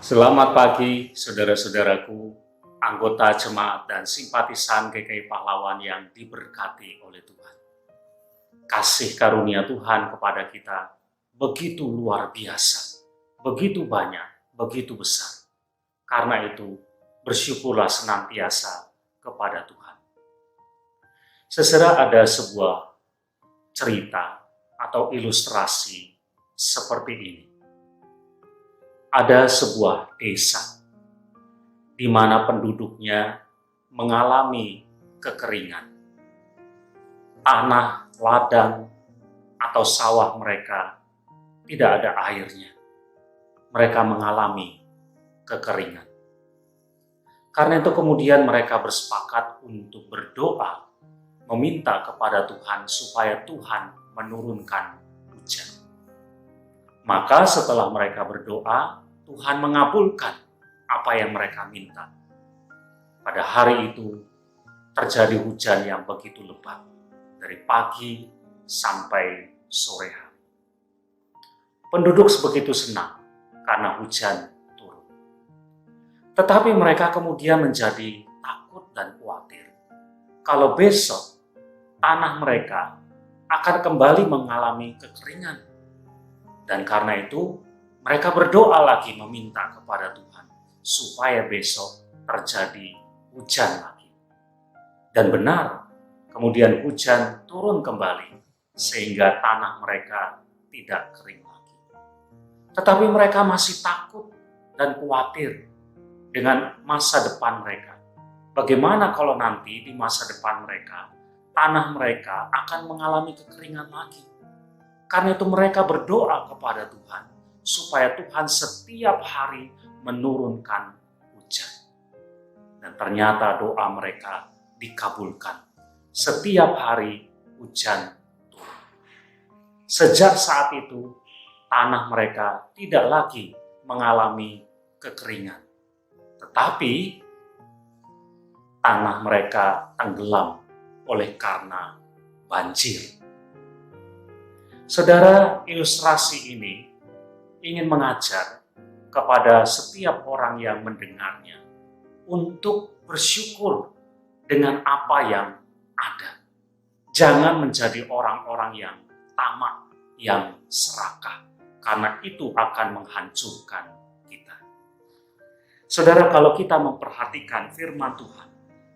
Selamat pagi, saudara-saudaraku, anggota jemaat dan simpatisan GKI Pahlawan yang diberkati oleh Tuhan. Kasih karunia Tuhan kepada kita begitu luar biasa, begitu banyak, begitu besar. Karena itu, bersyukurlah senantiasa kepada Tuhan. Seserah ada sebuah cerita atau ilustrasi seperti ini. Ada sebuah desa di mana penduduknya mengalami kekeringan. Tanah, ladang, atau sawah mereka tidak ada airnya. Mereka mengalami kekeringan. Karena itu kemudian mereka bersepakat untuk berdoa, meminta kepada Tuhan supaya Tuhan menurunkan hujan. Maka setelah mereka berdoa, Tuhan mengabulkan apa yang mereka minta. Pada hari itu terjadi hujan yang begitu lebat, dari pagi sampai sore hari. Penduduk begitu senang karena hujan turun. Tetapi mereka kemudian menjadi takut dan khawatir. Kalau besok tanah mereka akan kembali mengalami kekeringan. Dan karena itu mereka berdoa lagi meminta kepada Tuhan supaya besok terjadi hujan lagi. Dan benar, kemudian hujan turun kembali sehingga tanah mereka tidak kering lagi. Tetapi mereka masih takut dan khawatir dengan masa depan mereka. Bagaimana kalau nanti di masa depan mereka, tanah mereka akan mengalami kekeringan lagi. Karena itu mereka berdoa kepada Tuhan supaya Tuhan setiap hari menurunkan hujan. Dan ternyata doa mereka dikabulkan. Setiap hari hujan turun. Sejak saat itu, tanah mereka tidak lagi mengalami kekeringan. Tetapi, tanah mereka tenggelam oleh karena banjir. Saudara, ilustrasi ini ingin mengajar kepada setiap orang yang mendengarnya untuk bersyukur dengan apa yang ada. Jangan menjadi orang-orang yang tamak, yang serakah, karena itu akan menghancurkan kita. Saudara, kalau kita memperhatikan firman Tuhan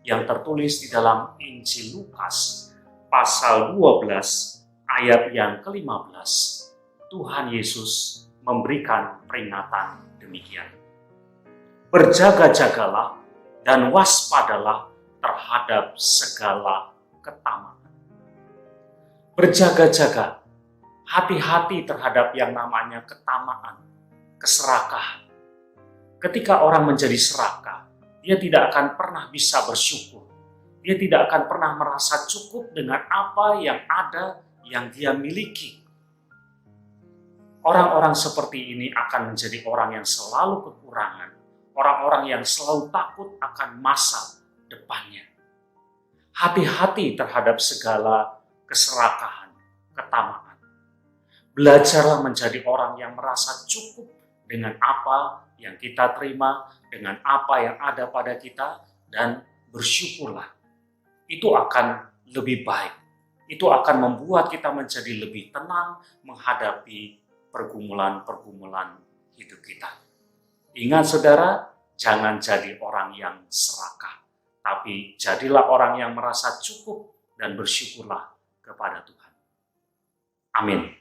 yang tertulis di dalam Injil Lukas pasal 12 ayat yang ke-15, Tuhan Yesus memberikan peringatan demikian. Berjaga-jagalah dan waspadalah terhadap segala ketamaan. Berjaga-jaga, hati-hati terhadap yang namanya ketamaan, keserakahan. Ketika orang menjadi serakah, dia tidak akan pernah bisa bersyukur. Dia tidak akan pernah merasa cukup dengan apa yang ada, yang dia miliki. Orang-orang seperti ini akan menjadi orang yang selalu kekurangan, orang-orang yang selalu takut akan masa depannya. Hati-hati terhadap segala keserakahan, ketamaan. Belajarlah menjadi orang yang merasa cukup dengan apa yang kita terima, dengan apa yang ada pada kita, dan bersyukurlah. Itu akan lebih baik. Itu akan membuat kita menjadi lebih tenang menghadapi pergumulan-pergumulan hidup kita. Ingat saudara, jangan jadi orang yang serakah, tapi jadilah orang yang merasa cukup dan bersyukurlah kepada Tuhan. Amin.